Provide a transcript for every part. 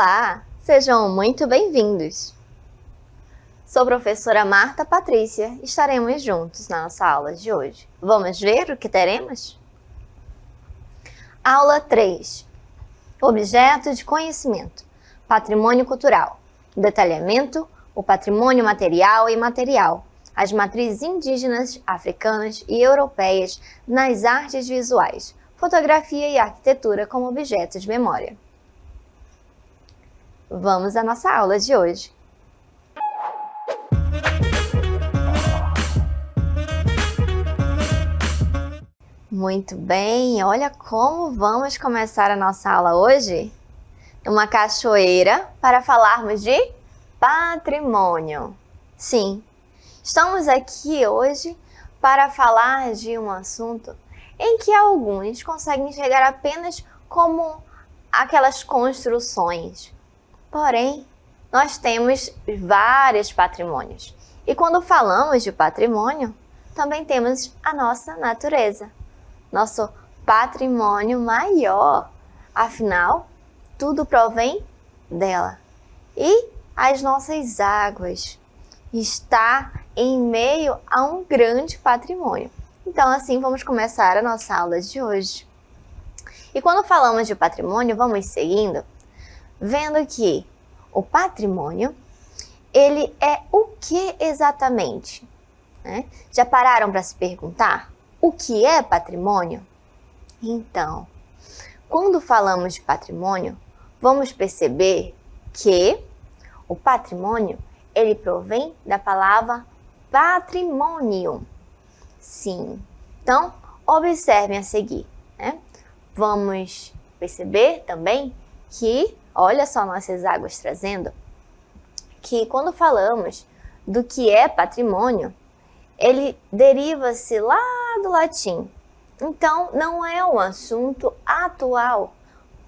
Olá, sejam muito bem-vindos! Sou a professora Marta Patrícia e estaremos juntos na nossa aula de hoje. Vamos ver o que teremos? Aula 3. Objeto de conhecimento, patrimônio cultural, detalhamento, o patrimônio material e imaterial, as matrizes indígenas, africanas e europeias nas artes visuais, fotografia e arquitetura como objetos de memória. Vamos à nossa aula de hoje. Muito bem, olha como vamos começar a nossa aula hoje. Uma cachoeira para falarmos de patrimônio. Sim, estamos aqui hoje para falar de um assunto em que alguns conseguem enxergar apenas como aquelas construções. Porém, nós temos vários patrimônios. E quando falamos de patrimônio, também temos a nossa natureza, nosso patrimônio maior. Afinal, tudo provém dela. E as nossas águas está em meio a um grande patrimônio. Então, assim, vamos começar a nossa aula de hoje. E quando falamos de patrimônio, vamos seguindo, vendo que o patrimônio, ele é o que exatamente? Já pararam para se perguntar o que é patrimônio? Então, quando falamos de patrimônio, vamos perceber que o patrimônio, ele provém da palavra patrimônio. Sim. Então, observem a seguir, Vamos perceber também que, olha só nossas águas trazendo, que quando falamos do que é patrimônio, ele deriva-se lá do latim. Então, não é um assunto atual.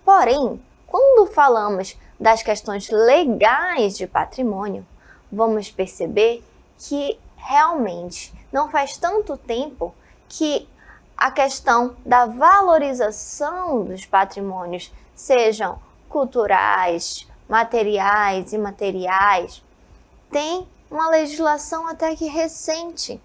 Porém, quando falamos das questões legais de patrimônio, vamos perceber que realmente não faz tanto tempo que a questão da valorização dos patrimônios, sejam culturais, materiais, imateriais, tem uma legislação até que recente.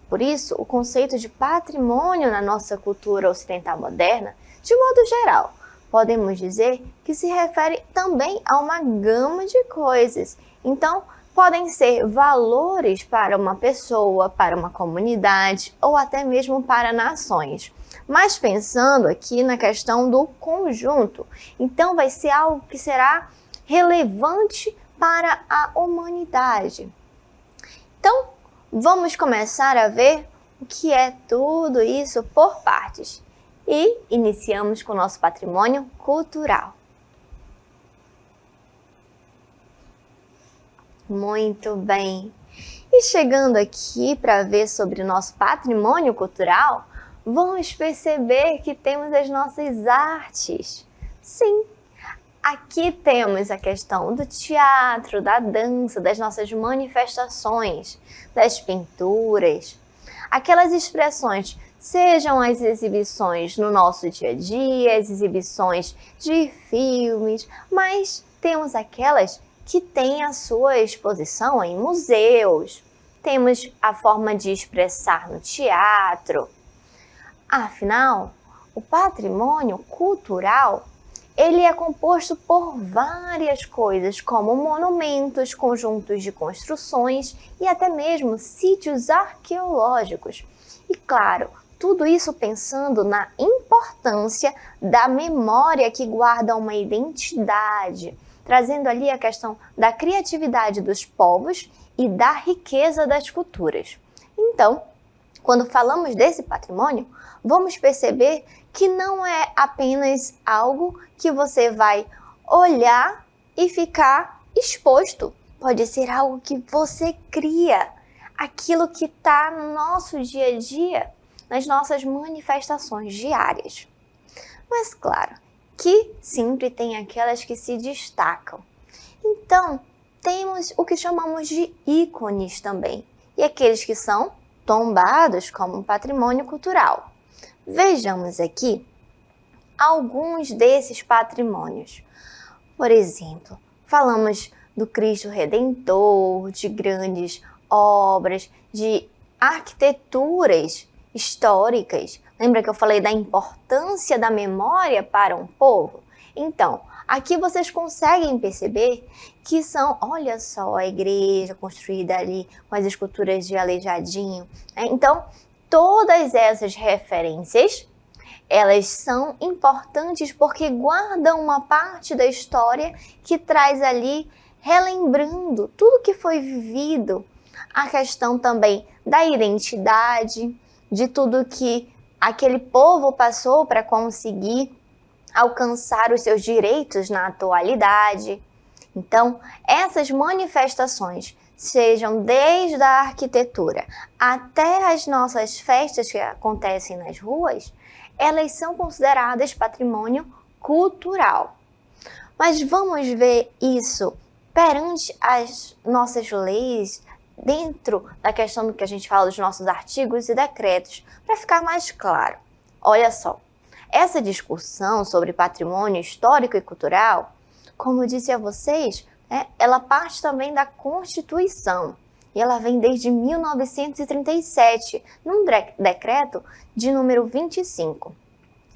Por isso, o conceito de patrimônio na nossa cultura ocidental moderna, de modo geral, podemos dizer que se refere também a uma gama de coisas. Então, podem ser valores para uma pessoa, para uma comunidade ou até mesmo para nações. Mas pensando aqui na questão do conjunto, então vai ser algo que será relevante para a humanidade. Então, vamos começar a ver o que é tudo isso por partes. E iniciamos com o nosso patrimônio cultural. Muito bem! E chegando aqui para ver sobre o nosso patrimônio cultural, vamos perceber que temos as nossas artes. Sim, aqui temos a questão do teatro, da dança, das nossas manifestações, das pinturas, aquelas expressões, sejam as exibições no nosso dia a dia, as exibições de filmes, mas temos aquelas que têm a sua exposição em museus, temos a forma de expressar no teatro. Afinal, o patrimônio cultural, ele é composto por várias coisas, como monumentos, conjuntos de construções e até mesmo sítios arqueológicos. E claro, tudo isso pensando na importância da memória que guarda uma identidade, trazendo ali a questão da criatividade dos povos e da riqueza das culturas. Então, quando falamos desse patrimônio, vamos perceber que não é apenas algo que você vai olhar e ficar exposto. Pode ser algo que você cria, aquilo que está no nosso dia a dia, nas nossas manifestações diárias. Mas claro, que sempre tem aquelas que se destacam. Então, temos o que chamamos de ícones também, e aqueles que são tombados como patrimônio cultural. Vejamos aqui alguns desses patrimônios. Por exemplo, falamos do Cristo Redentor, de grandes obras, de arquiteturas históricas. Lembra que eu falei da importância da memória para um povo? Então, aqui vocês conseguem perceber que são, olha só, a igreja construída ali com as esculturas de Aleijadinho. Então, todas essas referências, elas são importantes porque guardam uma parte da história que traz ali, relembrando tudo que foi vivido, a questão também da identidade, de tudo que aquele povo passou para conseguir alcançar os seus direitos na atualidade. Então, essas manifestações, sejam desde a arquitetura até as nossas festas que acontecem nas ruas, elas são consideradas patrimônio cultural. Mas vamos ver isso perante as nossas leis, dentro da questão do que a gente fala dos nossos artigos e decretos, para ficar mais claro. Olha só, essa discussão sobre patrimônio histórico e cultural, como eu disse a vocês, ela parte também da Constituição. E ela vem desde 1937, num decreto de número 25.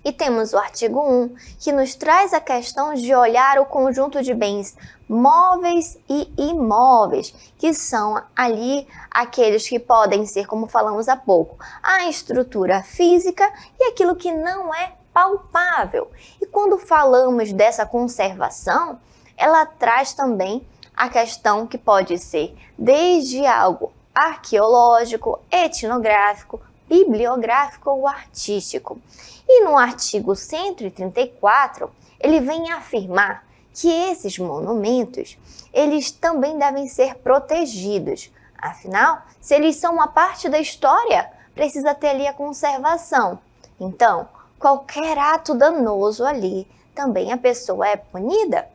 E temos o artigo 1, que nos traz a questão de olhar o conjunto de bens móveis e imóveis, que são ali aqueles que podem ser, como falamos há pouco, a estrutura física e aquilo que não é palpável. E quando falamos dessa conservação, ela traz também a questão que pode ser desde algo arqueológico, etnográfico, bibliográfico ou artístico. E no artigo 134, ele vem afirmar que esses monumentos, eles também devem ser protegidos. Afinal, se eles são uma parte da história, precisa ter ali a conservação. Então, qualquer ato danoso ali, também a pessoa é punida.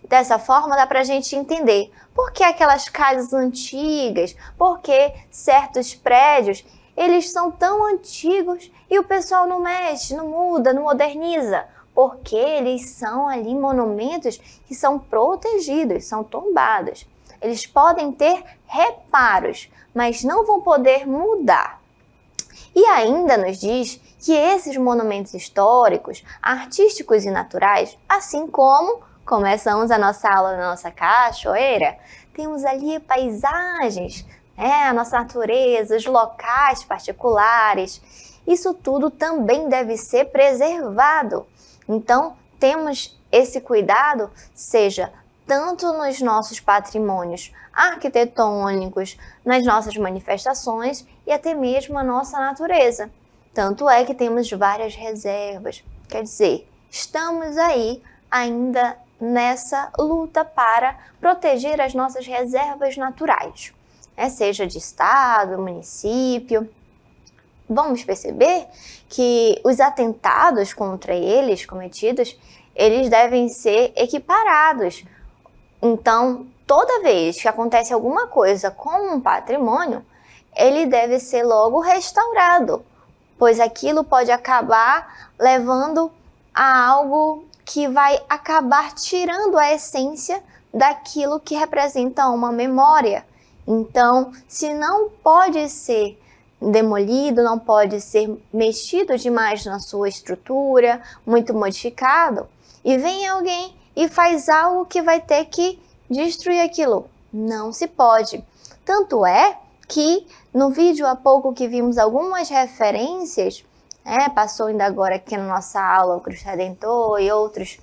Dessa forma dá para a gente entender por que aquelas casas antigas, por que certos prédios, eles são tão antigos e o pessoal não mexe, não muda, não moderniza, porque eles são ali monumentos que são protegidos, são tombados. Eles podem ter reparos, mas não vão poder mudar. E ainda nos diz que esses monumentos históricos, artísticos e naturais, assim como começamos a nossa aula na nossa cachoeira, temos ali paisagens, a nossa natureza, os locais particulares, isso tudo também deve ser preservado. Então, temos esse cuidado, seja tanto nos nossos patrimônios arquitetônicos, nas nossas manifestações e até mesmo a nossa natureza. Tanto é que temos várias reservas, quer dizer, estamos aí ainda nessa luta para proteger as nossas reservas naturais, seja de estado, município. Vamos perceber que os atentados contra eles cometidos, eles devem ser equiparados. Então, toda vez que acontece alguma coisa com um patrimônio, ele deve ser logo restaurado, pois aquilo pode acabar levando a algo que vai acabar tirando a essência daquilo que representa uma memória. Então, se não pode ser demolido, não pode ser mexido demais na sua estrutura, muito modificado, e vem alguém e faz algo que vai ter que destruir aquilo, não se pode. Tanto é que no vídeo há pouco que vimos algumas referências, passou ainda agora aqui na nossa aula o Cristo Redentor e outros,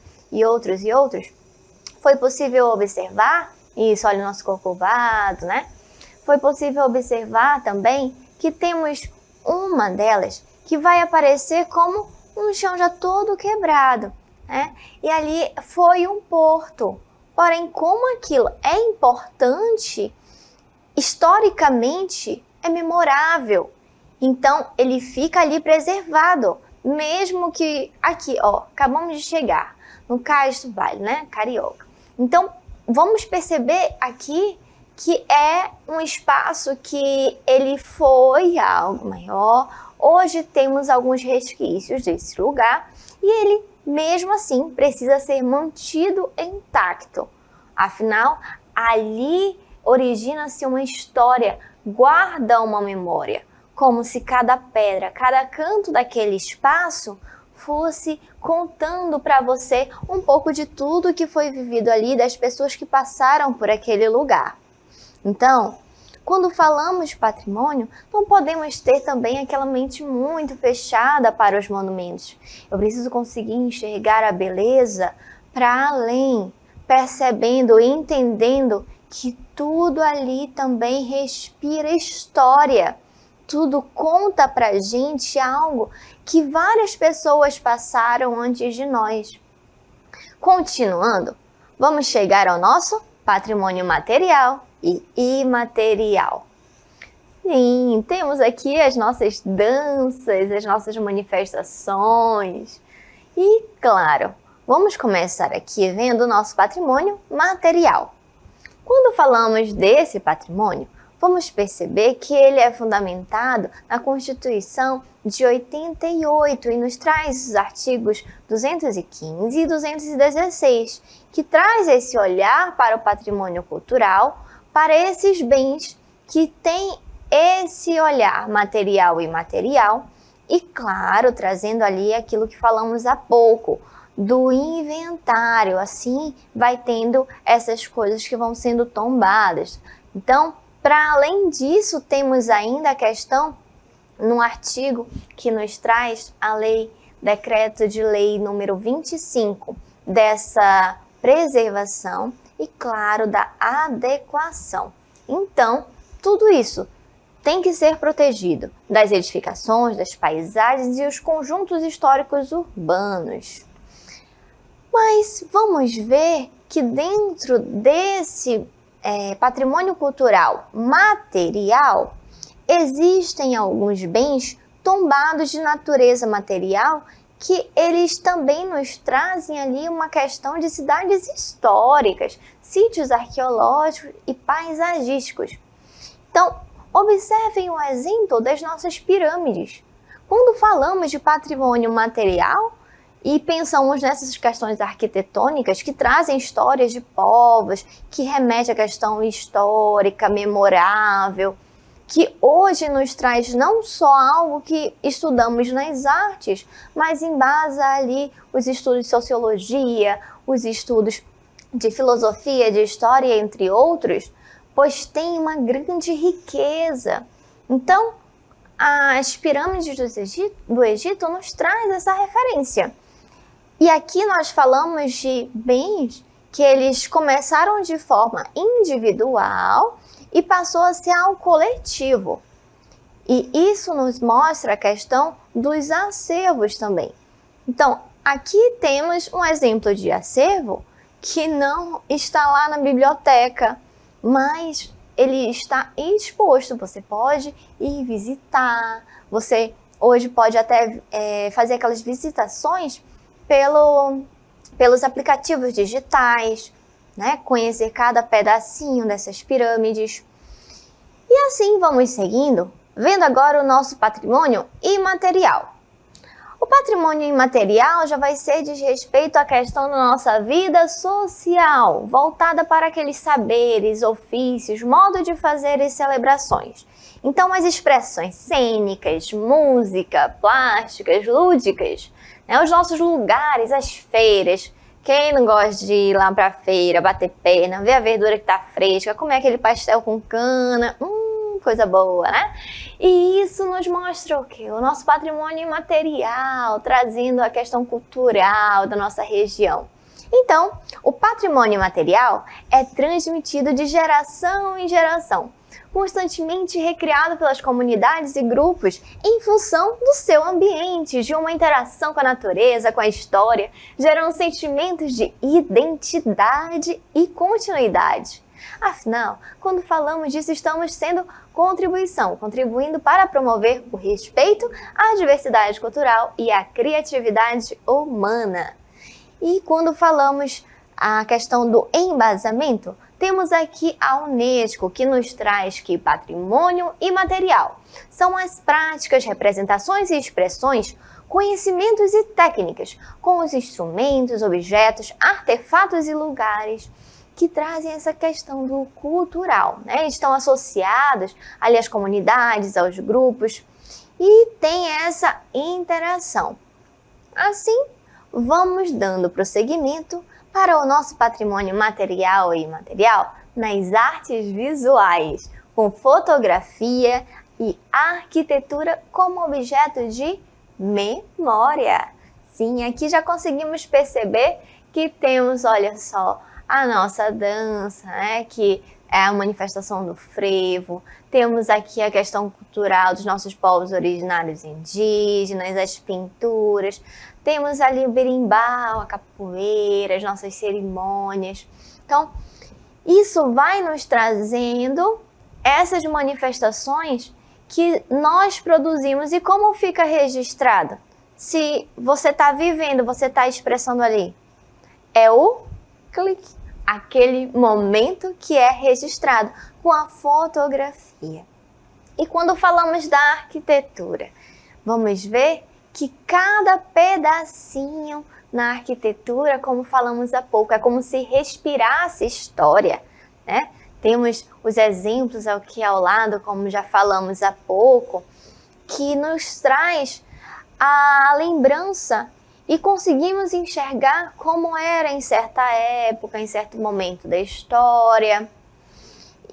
foi possível observar, isso, olha o nosso Corcovado, Foi possível observar também que temos uma delas que vai aparecer como um chão já todo quebrado, E ali foi um porto. Porém, como aquilo é importante, historicamente é memorável. Então, ele fica ali preservado, mesmo que aqui, acabamos de chegar no Cais do Vale, Carioca. Então, vamos perceber aqui que é um espaço que ele foi algo maior. Hoje temos alguns resquícios desse lugar e ele mesmo assim precisa ser mantido intacto. Afinal, ali origina-se uma história, guarda uma memória, como se cada pedra, cada canto daquele espaço fosse contando para você um pouco de tudo que foi vivido ali, das pessoas que passaram por aquele lugar. Então, quando falamos de patrimônio, não podemos ter também aquela mente muito fechada para os monumentos. Eu preciso conseguir enxergar a beleza para além, percebendo e entendendo que tudo ali também respira história. Tudo conta pra gente algo que várias pessoas passaram antes de nós. Continuando, vamos chegar ao nosso patrimônio material e imaterial. Sim, temos aqui as nossas danças, as nossas manifestações. E, claro, vamos começar aqui vendo o nosso patrimônio material. Quando falamos desse patrimônio, vamos perceber que ele é fundamentado na Constituição de 88 e nos traz os artigos 215 e 216, que traz esse olhar para o patrimônio cultural, para esses bens que têm esse olhar material e imaterial, e claro, trazendo ali aquilo que falamos há pouco, do inventário, assim vai tendo essas coisas que vão sendo tombadas. Então, para além disso, temos ainda a questão no artigo que nos traz a lei, decreto de lei número 25, dessa preservação e, claro, da adequação. Então, tudo isso tem que ser protegido das edificações, das paisagens e os conjuntos históricos urbanos. Mas vamos ver que dentro desse patrimônio cultural material, existem alguns bens tombados de natureza material que eles também nos trazem ali uma questão de cidades históricas, sítios arqueológicos e paisagísticos. Então, observem o exemplo das nossas pirâmides. Quando falamos de patrimônio material, e pensamos nessas questões arquitetônicas que trazem histórias de povos, que remete à questão histórica, memorável, que hoje nos traz não só algo que estudamos nas artes, mas embasa ali os estudos de sociologia, os estudos de filosofia, de história, entre outros, pois tem uma grande riqueza. Então, as pirâmides do Egito nos traz essa referência. E aqui nós falamos de bens que eles começaram de forma individual e passou a ser algo coletivo. E isso nos mostra a questão dos acervos também. Então, aqui temos um exemplo de acervo que não está lá na biblioteca, mas ele está exposto. Você pode ir visitar, você hoje pode até fazer aquelas visitações pelos aplicativos digitais, né? Conhecer cada pedacinho dessas pirâmides. E assim vamos seguindo, vendo agora o nosso patrimônio imaterial. O patrimônio imaterial já vai ser de respeito à questão da nossa vida social, voltada para aqueles saberes, ofícios, modo de fazer e celebrações. Então, as expressões cênicas, música, plásticas, lúdicas, né, os nossos lugares, as feiras. Quem não gosta de ir lá para a feira, bater perna, ver a verdura que está fresca, comer aquele pastel com cana, coisa boa, né? E isso nos mostra o quê? O nosso patrimônio imaterial, trazendo a questão cultural da nossa região. Então, o patrimônio imaterial é transmitido de geração em geração, constantemente recriado pelas comunidades e grupos em função do seu ambiente, de uma interação com a natureza, com a história, gerando sentimentos de identidade e continuidade. Afinal, quando falamos disso, estamos sendo contribuindo para promover o respeito à diversidade cultural e à criatividade humana. E quando falamos a questão do embasamento, temos aqui a Unesco, que nos traz que patrimônio imaterial são as práticas, representações e expressões conhecimentos e técnicas com os instrumentos, objetos, artefatos e lugares que trazem essa questão do cultural, né? Estão associados ali às comunidades, aos grupos e tem essa interação. Assim, vamos dando prosseguimento para o nosso patrimônio material e imaterial nas artes visuais, com fotografia e arquitetura como objeto de memória. Sim, aqui já conseguimos perceber que temos, olha só, a nossa dança, né, que é a manifestação do frevo. Temos aqui a questão cultural dos nossos povos originários indígenas, as pinturas. Temos ali o berimbau, a capoeira, as nossas cerimônias. Então, isso vai nos trazendo essas manifestações que nós produzimos. E como fica registrado? Se você está vivendo, você está expressando ali, é o clique, aquele momento que é registrado com a fotografia. E quando falamos da arquitetura, vamos ver que cada pedacinho na arquitetura, como falamos há pouco, é como se respirasse história, né? Temos os exemplos aqui ao lado, como já falamos há pouco, que nos traz a lembrança e conseguimos enxergar como era em certa época, em certo momento da história.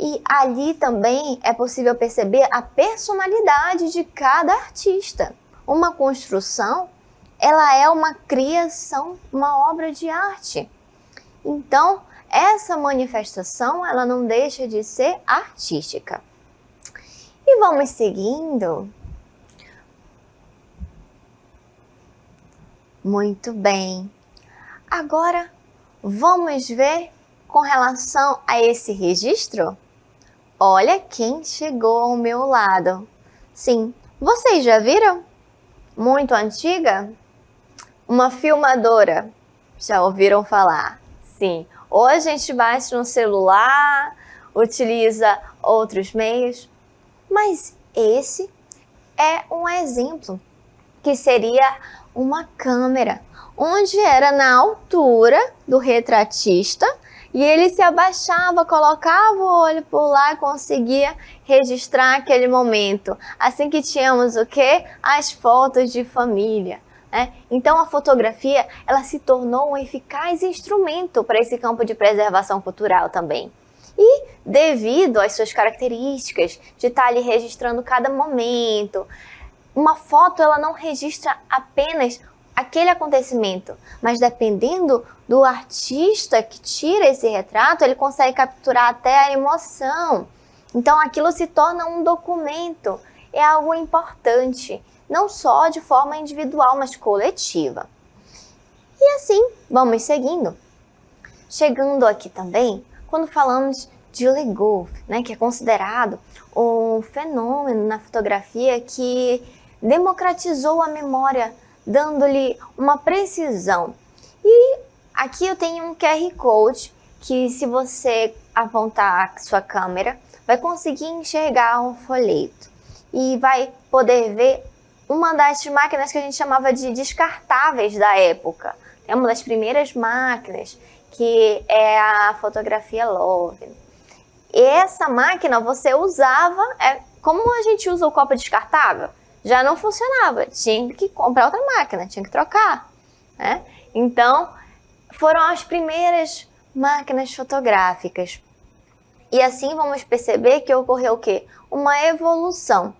E ali também é possível perceber a personalidade de cada artista. Uma construção, ela é uma criação, uma obra de arte. Então, essa manifestação, ela não deixa de ser artística. E vamos seguindo. Muito bem. Agora, vamos ver com relação a esse registro? Olha quem chegou ao meu lado. Sim, vocês já viram? Muito antiga? Uma filmadora. Já ouviram falar? Sim. Ou a gente baixa no celular, utiliza outros meios. Mas esse é um exemplo que seria uma câmera, onde era na altura do retratista e ele se abaixava, colocava o olho por lá e conseguia registrar aquele momento. Assim que tínhamos o quê? As fotos de família. Então a fotografia, ela se tornou um eficaz instrumento para esse campo de preservação cultural também. E devido às suas características de estar ali registrando cada momento, uma foto ela não registra apenas aquele acontecimento, mas dependendo do artista que tira esse retrato, ele consegue capturar até a emoção. Então aquilo se torna um documento, é algo importante, não só de forma individual, mas coletiva. E assim, vamos seguindo. Chegando aqui também, quando falamos de Le Goff, né, que é considerado um fenômeno na fotografia que democratizou a memória, dando-lhe uma precisão. E aqui eu tenho um QR Code que, se você apontar a sua câmera, vai conseguir enxergar um folheto e vai poder ver uma das máquinas que a gente chamava de descartáveis da época. É uma das primeiras máquinas, que é a fotografia Loewe. E essa máquina você usava, como a gente usa o copo descartável, já não funcionava, tinha que comprar outra máquina, tinha que trocar, né? Então, foram as primeiras máquinas fotográficas. E assim vamos perceber que ocorreu o quê? Uma evolução.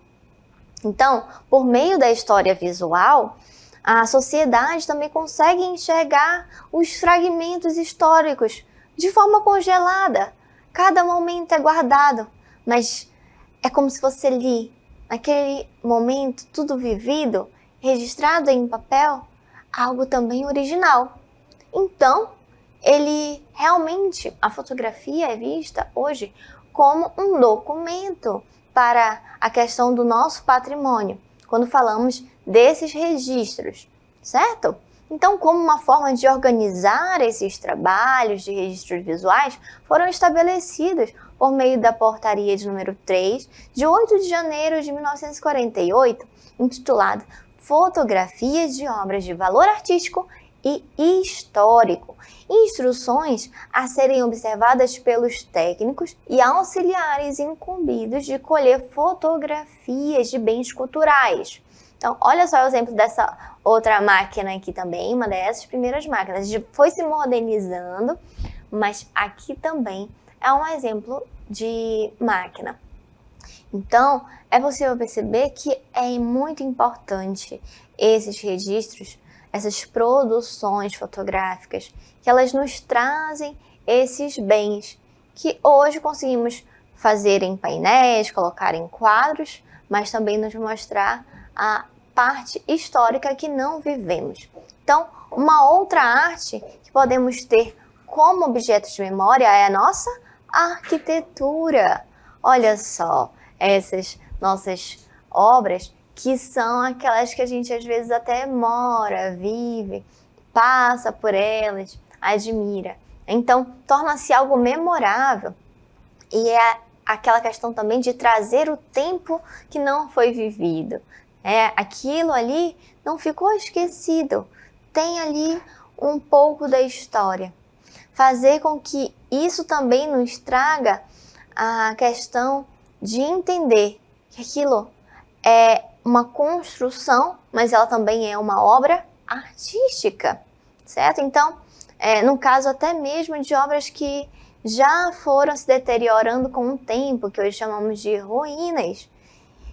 Então, por meio da história visual, a sociedade também consegue enxergar os fragmentos históricos de forma congelada. Cada momento é guardado, mas é como se fosse ali, naquele momento, tudo vivido, registrado em papel, algo também original. Então, a fotografia é vista hoje como um documento para a questão do nosso patrimônio, quando falamos desses registros, certo? Então, como uma forma de organizar esses trabalhos de registros visuais, foram estabelecidos por meio da Portaria de número 3, de 8 de janeiro de 1948, intitulado fotografias de obras de valor artístico e histórico, instruções a serem observadas pelos técnicos e auxiliares incumbidos de colher fotografias de bens culturais. Então, olha só o exemplo dessa outra máquina aqui também, uma dessas primeiras máquinas. Foi se modernizando, mas aqui também é um exemplo de máquina. Então, é possível perceber que é muito importante esses registros, essas produções fotográficas, que elas nos trazem esses bens que hoje conseguimos fazer em painéis, colocar em quadros, mas também nos mostrar a parte histórica que não vivemos. Então, uma outra arte que podemos ter como objeto de memória é a nossa arquitetura. Olha só, essas nossas obras que são aquelas que a gente às vezes até mora, vive, passa por elas, admira. Então, torna-se algo memorável e é aquela questão também de trazer o tempo que não foi vivido. Aquilo ali não ficou esquecido, tem ali um pouco da história. Fazer com que isso também nos traga a questão de entender que aquilo é uma construção, mas ela também é uma obra artística, certo? Então, no caso até mesmo de obras que já foram se deteriorando com o tempo, que hoje chamamos de ruínas,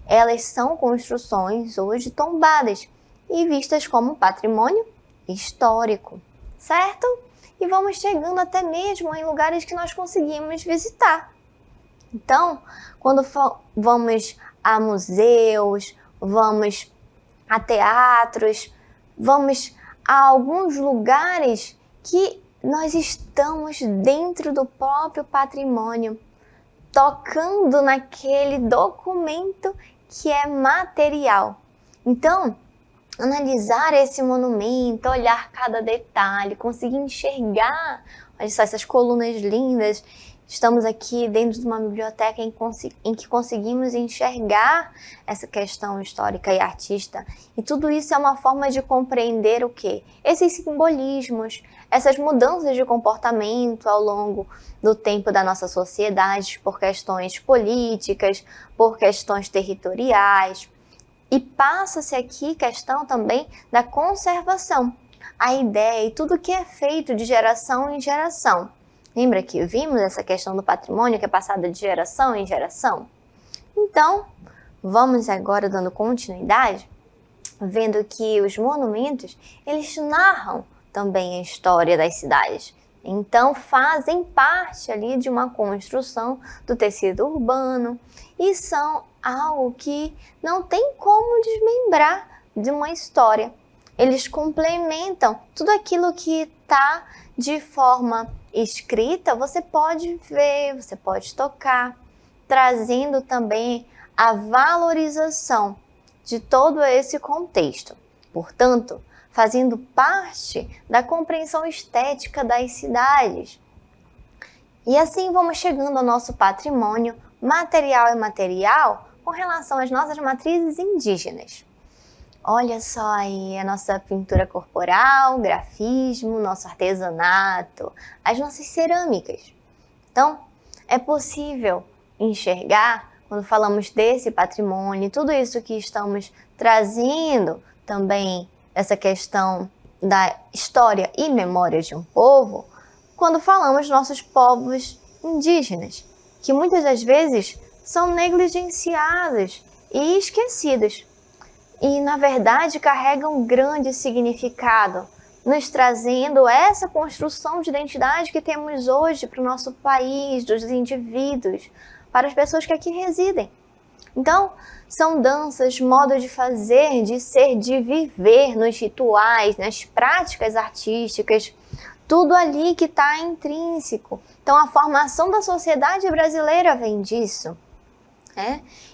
elas são construções hoje tombadas e vistas como patrimônio histórico, certo? E vamos chegando até mesmo em lugares que nós conseguimos visitar. Então, quando vamos a museus, vamos a teatros, vamos a alguns lugares que nós estamos dentro do próprio patrimônio, tocando naquele documento que é material. Então, analisar esse monumento, olhar cada detalhe, conseguir enxergar, olha só essas colunas lindas. Estamos aqui dentro de uma biblioteca em que conseguimos enxergar essa questão histórica e artista. E tudo isso é uma forma de compreender o quê? Esses simbolismos, essas mudanças de comportamento ao longo do tempo da nossa sociedade, por questões políticas, por questões territoriais. E passa-se aqui questão também da conservação. A ideia e tudo que é feito de geração em geração. Lembra que vimos essa questão do patrimônio que é passada de geração em geração? Então, vamos agora dando continuidade, vendo que os monumentos, eles narram também a história das cidades. Então, fazem parte ali de uma construção do tecido urbano e são algo que não tem como desmembrar de uma história. Eles complementam tudo aquilo que está de forma escrita, você pode ver, você pode tocar, trazendo também a valorização de todo esse contexto. Portanto, fazendo parte da compreensão estética das cidades. E assim vamos chegando ao nosso patrimônio material e imaterial com relação às nossas matrizes indígenas. Olha só aí a nossa pintura corporal, grafismo, nosso artesanato, as nossas cerâmicas. Então, é possível enxergar, quando falamos desse patrimônio, tudo isso que estamos trazendo também, essa questão da história e memória de um povo, quando falamos dos nossos povos indígenas, que muitas das vezes são negligenciados e esquecidos. E, na verdade, carregam grande significado, nos trazendo essa construção de identidade que temos hoje para o nosso país, dos indivíduos, para as pessoas que aqui residem. Então, são danças, modo de fazer, de ser, de viver nos rituais, nas práticas artísticas, tudo ali que está intrínseco. Então, a formação da sociedade brasileira vem disso.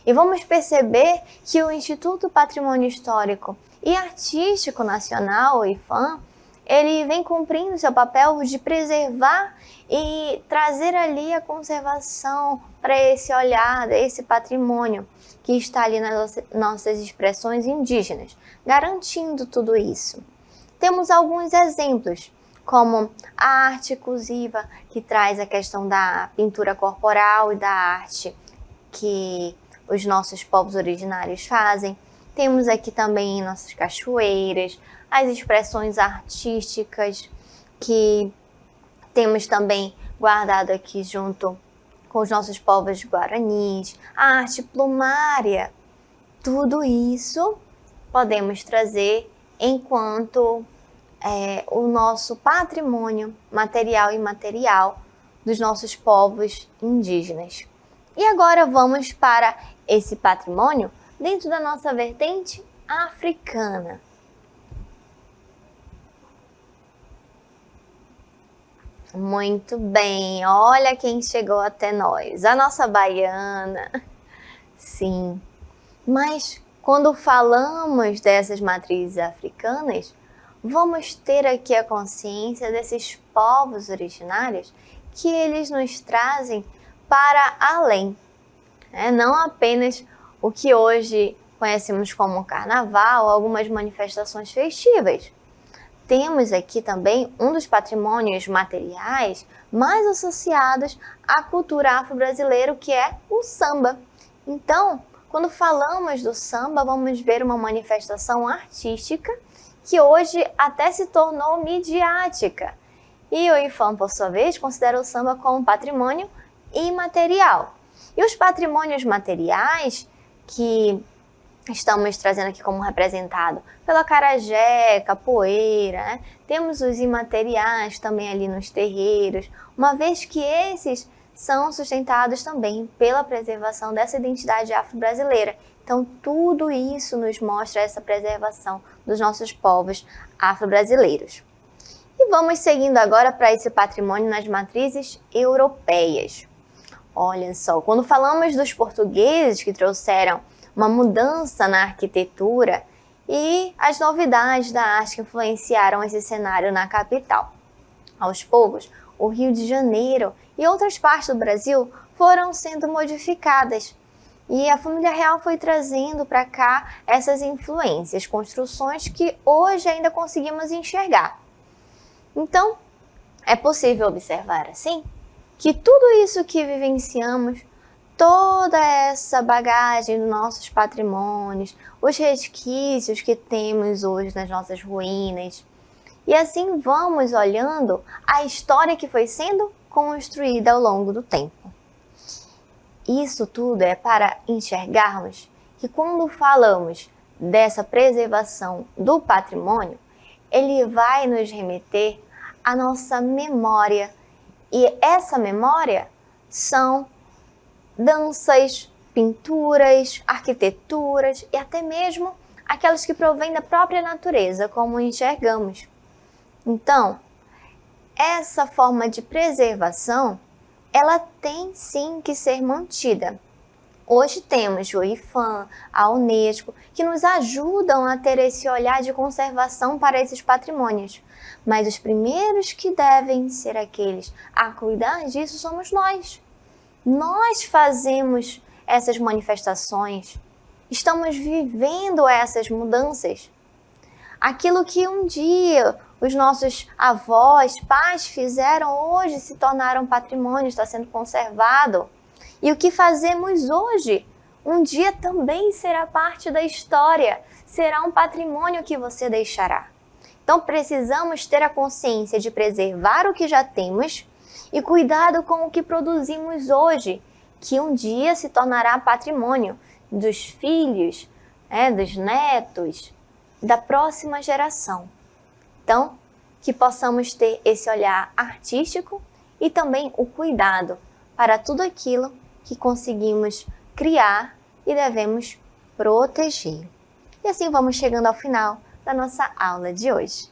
E vamos perceber que o Instituto Patrimônio Histórico e Artístico Nacional, o IPHAN, ele vem cumprindo seu papel de preservar e trazer ali a conservação para esse olhar, esse patrimônio que está ali nas nossas expressões indígenas, garantindo tudo isso. Temos alguns exemplos, como a arte inclusiva, que traz a questão da pintura corporal e da arte que os nossos povos originários fazem. Temos aqui também nossas cachoeiras, as expressões artísticas que temos também guardado aqui junto com os nossos povos guaranis, a arte plumária. Tudo isso podemos trazer enquanto o nosso patrimônio material e imaterial dos nossos povos indígenas. E agora vamos para esse patrimônio dentro da nossa vertente africana. Muito bem, olha quem chegou até nós, a nossa baiana. Sim, mas quando falamos dessas matrizes africanas, vamos ter aqui a consciência desses povos originários que eles nos trazem para além, não apenas o que hoje conhecemos como carnaval, algumas manifestações festivas. Temos aqui também um dos patrimônios materiais mais associados à cultura afro-brasileira, que é o samba. Então, quando falamos do samba, vamos ver uma manifestação artística que hoje até se tornou midiática. E o IFAM, por sua vez, considera o samba como patrimônio imaterial. E os patrimônios materiais que estamos trazendo aqui como representado pela acarajé, capoeira, temos os imateriais também ali nos terreiros, uma vez que esses são sustentados também pela preservação dessa identidade afro-brasileira. Então, tudo isso nos mostra essa preservação dos nossos povos afro-brasileiros. E vamos seguindo agora para esse patrimônio nas matrizes europeias. Olha só, quando falamos dos portugueses que trouxeram uma mudança na arquitetura e as novidades da arte que influenciaram esse cenário na capital. Aos poucos, o Rio de Janeiro e outras partes do Brasil foram sendo modificadas e a família real foi trazendo para cá essas influências, construções que hoje ainda conseguimos enxergar. Então, é possível observar assim que tudo isso que vivenciamos, toda essa bagagem dos nossos patrimônios, os resquícios que temos hoje nas nossas ruínas, e assim vamos olhando a história que foi sendo construída ao longo do tempo. Isso tudo é para enxergarmos que quando falamos dessa preservação do patrimônio, ele vai nos remeter à nossa memória, e essa memória são danças, pinturas, arquiteturas e até mesmo aquelas que provêm da própria natureza, como enxergamos. Então, essa forma de preservação, ela tem sim que ser mantida. Hoje temos o IFAM, a Unesco, que nos ajudam a ter esse olhar de conservação para esses patrimônios. Mas os primeiros que devem ser aqueles a cuidar disso somos nós. Nós fazemos essas manifestações, estamos vivendo essas mudanças. Aquilo que um dia os nossos avós, pais fizeram, hoje se tornaram patrimônio, está sendo conservado. E o que fazemos hoje, um dia também será parte da história, será um patrimônio que você deixará. Então precisamos ter a consciência de preservar o que já temos e cuidado com o que produzimos hoje, que um dia se tornará patrimônio dos filhos, dos netos, da próxima geração. Então, que possamos ter esse olhar artístico e também o cuidado para tudo aquilo que conseguimos criar e devemos proteger. E assim vamos chegando ao final da nossa aula de hoje.